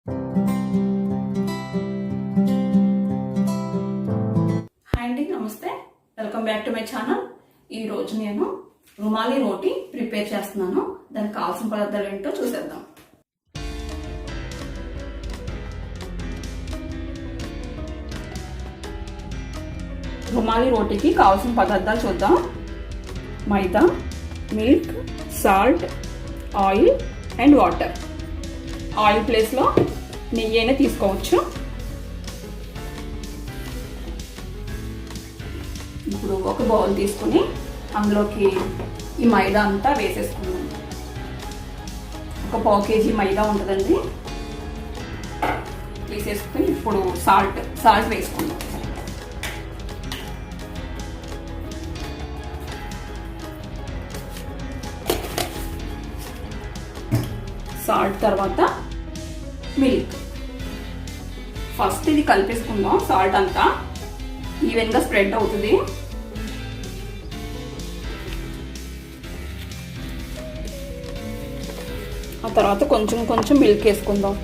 Hi అండి, నమస్తే. Welcome back to my channel. ఈరోజు నేను రుమాలి రోటీ ప్రిపేర్ చేస్తున్నాను. దానికి కావాల్సిన పదార్థాలు ఏంటో చూసేద్దాం. రుమాలి రోటీకి కావాల్సిన పదార్థాలు చూద్దాం. మైదా, milk, salt, oil and water. Oil ప్లేస్లో నెయ్యి అయినా తీసుకోవచ్చు. ఇప్పుడు ఒక బౌల్ తీసుకుని అందులోకి ఈ మైదా అంతా వేసేసుకున్నాం. ఒక 1/2 kg మైదా ఉంటుందండి. వేసేసుకుని ఇప్పుడు సాల్ట్ వేసుకున్నాం. సాల్ట్ తర్వాత మిల్క్. ఫస్ట్ ఇది కలిపేసుకుందాం. సాల్ట్ అంతా ఈవెన్గా స్ప్రెడ్ అవుతుంది. ఆ తర్వాత కొంచెం మిల్క్ వేసుకుందాం.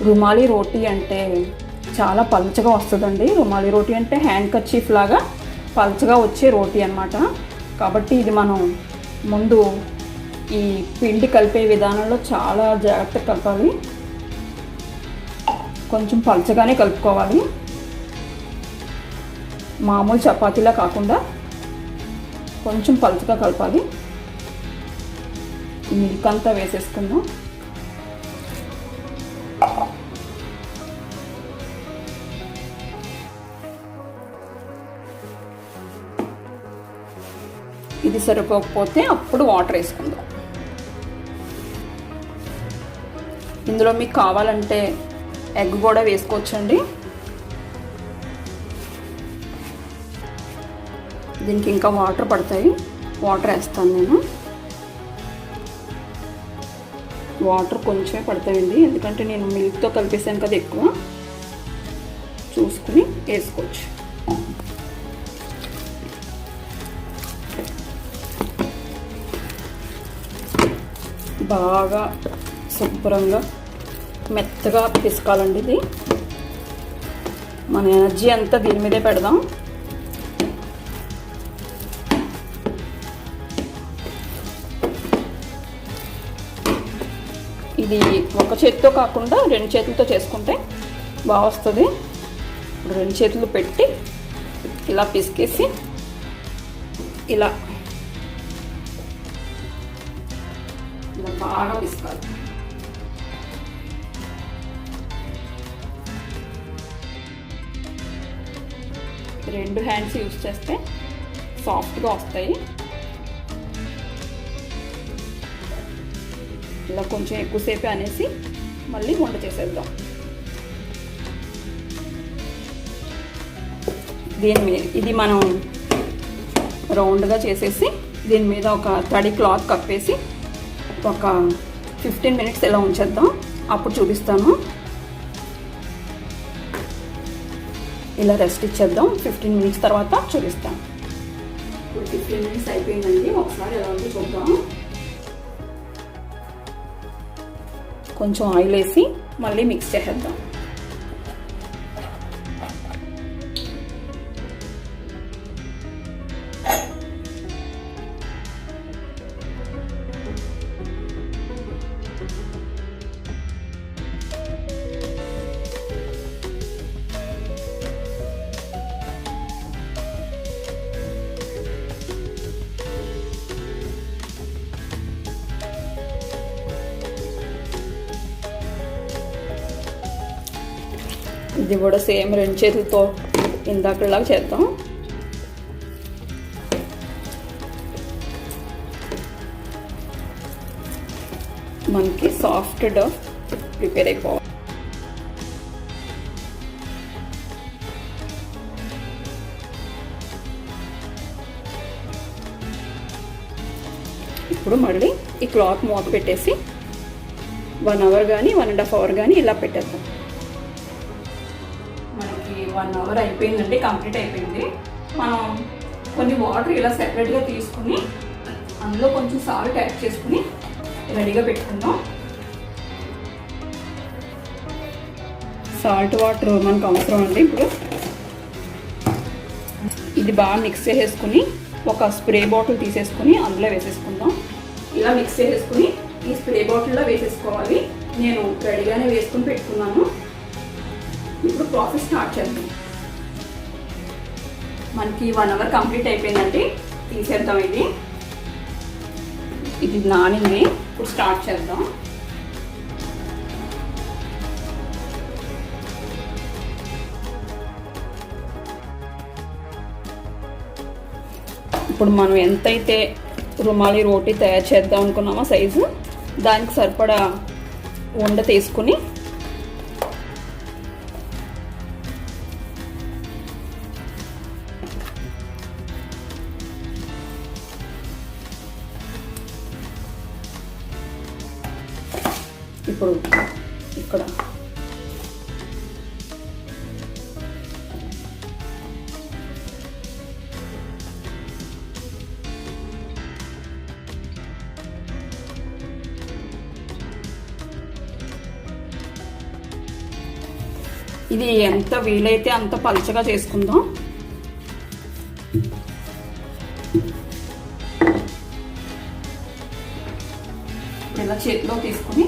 రుమాలి రోటీ అంటే చాలా పలుచగా వస్తుందండి. రుమాలి రోటీ అంటే హ్యాండ్ కర్చీఫ్ లాగా పలుచగా వచ్చే రోటీ అన్నమాట. కాబట్టి ఇది మనం ముందు ఈ పిండి కలిపే విధానంలో చాలా జాగ్రత్తగా కలపాలి. కొంచెం పలుచగానే కలుపుకోవాలి. మామూలు చపాతీలా కాకుండా కొంచెం పలుచగా కలపాలి. మిల్క్ అంతా వేసేసుకుందాం. ఇది సరిపోకపోతే అప్పుడు వాటర్ వేసుకుందాం. ఇందులో మీకు కావాలంటే ఎగ్ కూడా వేసుకోవచ్చండి. దీనికి ఇంకా వాటర్ పడతాయి. వాటర్ వేస్తాను నేను. వాటర్ కొంచెమే పడతాయండి, ఎందుకంటే నేను మిల్క్తో కలిపేసాను కదా, ఎక్కువ చూసుకుని వేసుకోవచ్చు. బాగా శుభ్రంగా మెత్తగా పిసకాలండి. ఇది మన ఎనర్జీ అంతా దీని మీదే పెడదాం. ఇది ఒక చేతితో కాకుండా 2 చేతులతో చేసుకుంటే బాగా వస్తుంది. ఇప్పుడు 2 చేతులు పెట్టి ఇలా పిసికేసి ఇలా బాగా పిసకాలి. రెండు హ్యాండ్స్ యూజ్ చేస్తే సాఫ్ట్గా వస్తాయి. ఇలా కొంచెం ఎక్కువసేపు అనేసి మళ్ళీ వంట చేసేద్దాం. దీని మీద ఇది మనం రౌండ్గా చేసేసి దీని మీద ఒక తడి క్లాత్ కప్పేసి ఒక 15 minutes ఇలా ఉంచేద్దాం. అప్పుడు చూపిస్తాను. ఇలా రెస్ట్ ఇచ్చేద్దాం. 15 minutes తర్వాత చూపిస్తాను. ఇప్పుడు 15 minutes అయిపోయిందండి. ఒకసారి ఎలా ఉందో చూద్దాం. కొంచెం ఆయిల్ వేసి మళ్ళీ మిక్స్ చేసేద్దాం. ఇది కూడా సేమ్ 2 చేతులతో ఇందాకలాగా చేద్దాం. మనకి సాఫ్ట్ డో ప్రిపేర్ అయిపోవాలి. ఇప్పుడు మళ్ళీ ఈ క్లాత్ మూత పెట్టేసి 1 అవర్ కానీ 1.5 అవర్ కానీ ఇలా పెట్టేద్దాం. మనకి 1 అవర్ అయిపోయిందండి, కంప్లీట్ అయిపోయింది. మనం కొన్ని వాటర్ ఇలా సెపరేట్గా తీసుకుని అందులో కొంచెం సాల్ట్ యాడ్ చేసుకుని రెడీగా పెట్టుకుందాం. సాల్ట్ వాటర్ మనకు అవసరం అండి. ఇప్పుడు ఇది బాగా మిక్స్ చేసేసుకుని ఒక స్ప్రే బాటిల్ తీసేసుకుని అందులో వేసేసుకుందాం. ఇలా మిక్స్ చేసేసుకుని ఈ స్ప్రే బాటిల్లో వేసేసుకోవాలి. నేను రెడీగానే వేసుకుని పెట్టుకున్నాను. ఇప్పుడు ప్రాసెస్ స్టార్ట్ చేద్దాం. మనకి 1 అవర్ కంప్లీట్ అయిపోయిందండి, తీసేద్దాం. ఇది నానింది. ఇప్పుడు స్టార్ట్ చేద్దాం. ఇప్పుడు మనం ఎంతైతే రుమాలి రోటీ తయారు చేద్దాం అనుకున్నామో సైజు, దానికి సరిపడా ఉండ తీసుకుని ఇప్పుడు ఇక్కడ ఇది ఎంత వీలైతే అంత పలుచగా చేసుకుందాం. ఇలా చేతిలో తీసుకుని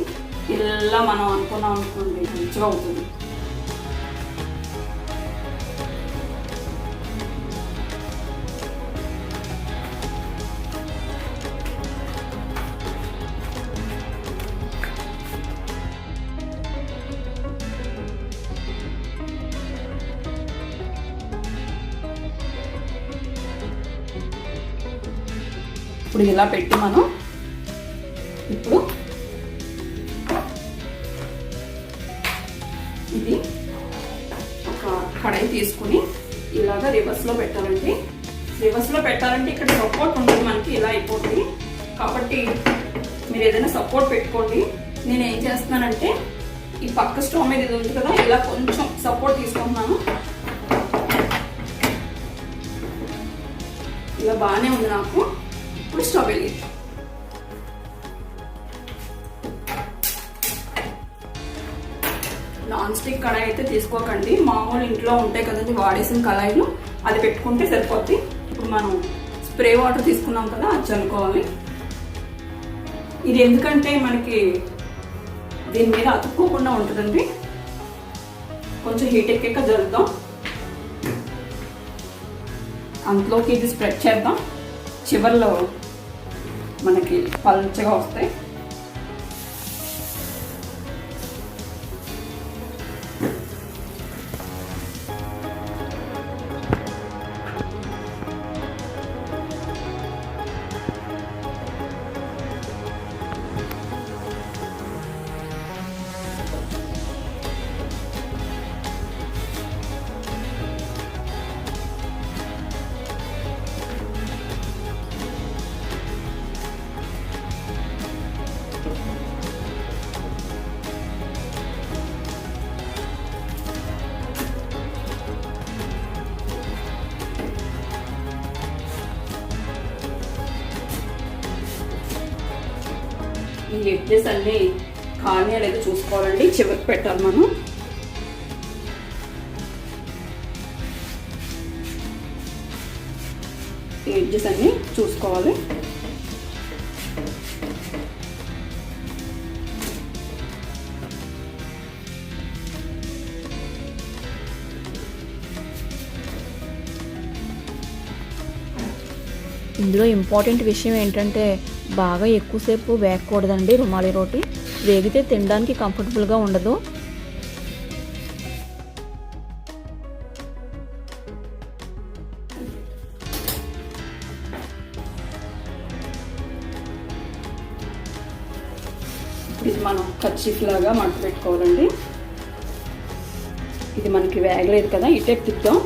ఇలా మనం అనుకున్నాం అనుకోండి, మంచిగా అవుతుంది. ఇప్పుడు ఇలా పెట్టి మనం ఇప్పుడు ఇది ఒక కడాయి తీసుకుని ఇలాగా రివర్స్లో పెట్టాలండి. రివర్స్లో పెట్టాలంటే ఇక్కడ సపోర్ట్ ఉంటుంది మనకి, ఇలా అయిపోతుంది. కాబట్టి మీరు ఏదైనా సపోర్ట్ పెట్టుకోండి. నేను ఏం చేస్తున్నానంటే ఈ పక్క స్టవ్ మీద ఇది ఉంది కదా, ఇలా కొంచెం సపోర్ట్ తీసుకుంటున్నాను. ఇలా బాగానే ఉంది నాకు. ఇప్పుడు స్టవ్ వెలిగించు. నాన్ స్టిక్ కడాయి అయితే తీసుకోకండి, మామూలు ఇంట్లో ఉంటాయి కదండి వాడేసిన కళాయిలు, అది పెట్టుకుంటే సరిపోద్ది. ఇప్పుడు మనం స్ప్రే వాటర్ తీసుకున్నాం కదా, అది చల్లుకోవాలి. ఇది ఎందుకంటే మనకి దీని మీద అతుక్కోకుండా ఉంటుందండి. కొంచెం హీట్ ఎక్కాక జల్లుదాం. అందులోకి ఇది స్ప్రెడ్ చేద్దాం. చివర్లో మనకి పల్చగా వస్తాయి. ఈ ఎడ్జెస్ అన్నీ కాలినా లేదా చూసుకోవాలండి, చివరికి పెట్టాలి మనం. ఈ ఎడ్జెస్ అన్నీ చూసుకోవాలి. ఇందులో ఇంపార్టెంట్ విషయం ఏంటంటే బాగా ఎక్కువసేపు వేగకూడదండి. రుమాలి రోటీ వేగితే తినడానికి కంఫర్టబుల్గా ఉండదు. ఇది మనం కర్చీఫ్ లాగా మడత పెట్టుకోవాలండి. ఇది మనకి వేగలేదు కదా, ఇటే తిప్పుదాం.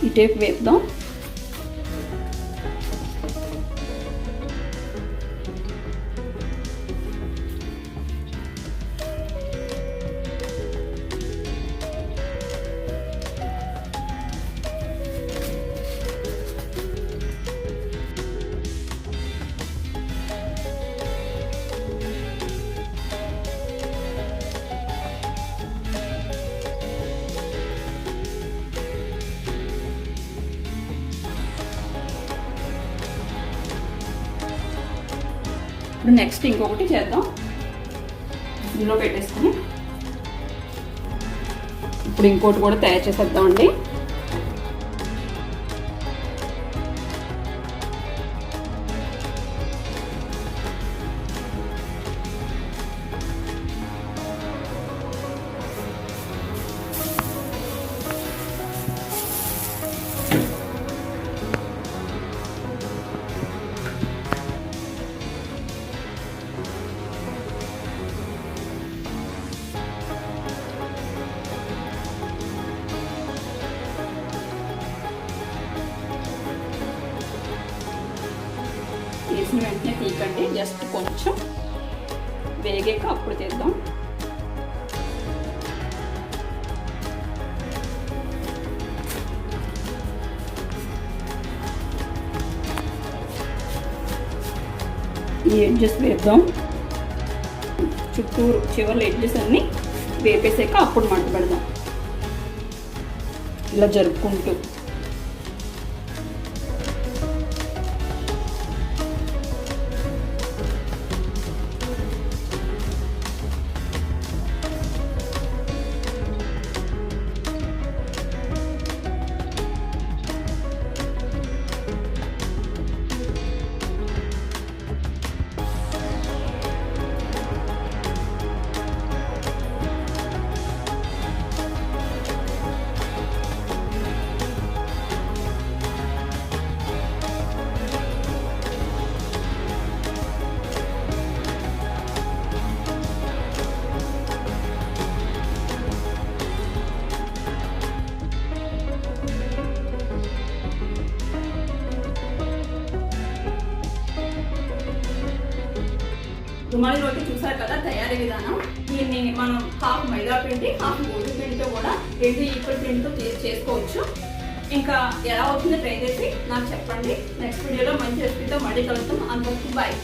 ఈ టేప్ వేద్దాం. ఇప్పుడు నెక్స్ట్ ఇంకొకటి చేద్దాం. ఇందులో పెట్టేసుకుని ఇప్పుడు ఇంకోటి కూడా తయారు చేసేద్దామండి. వేసిన వెంటనే తీకండి, జస్ట్ కొంచెం వేగాక అప్పుడు తీద్దాం. ఈ ఎడ్జెస్ వేద్దాం. చుట్టూరు చివర్ల ఎడ్జెస్ అన్నీ వేపేసాక అప్పుడు మంట పెడదాం. ఇలా జరుపుకుంటూ రుమాలి రోటీ చూసారు కదా తయారీ విధానం. దీన్ని మనం హాఫ్ మైదా పిండి హాఫ్ గోధుమ పిండితో కూడా 2 ఈక్వల్ పిండితో చేసుకోవచ్చు. ఇంకా ఎలా అవుతుందో ట్రై చేసి నాకు చెప్పండి. నెక్స్ట్ వీడియోలో మంచి రెసిపీతో మళ్ళీ కలుద్దాం. అంతవరకు బాయ్.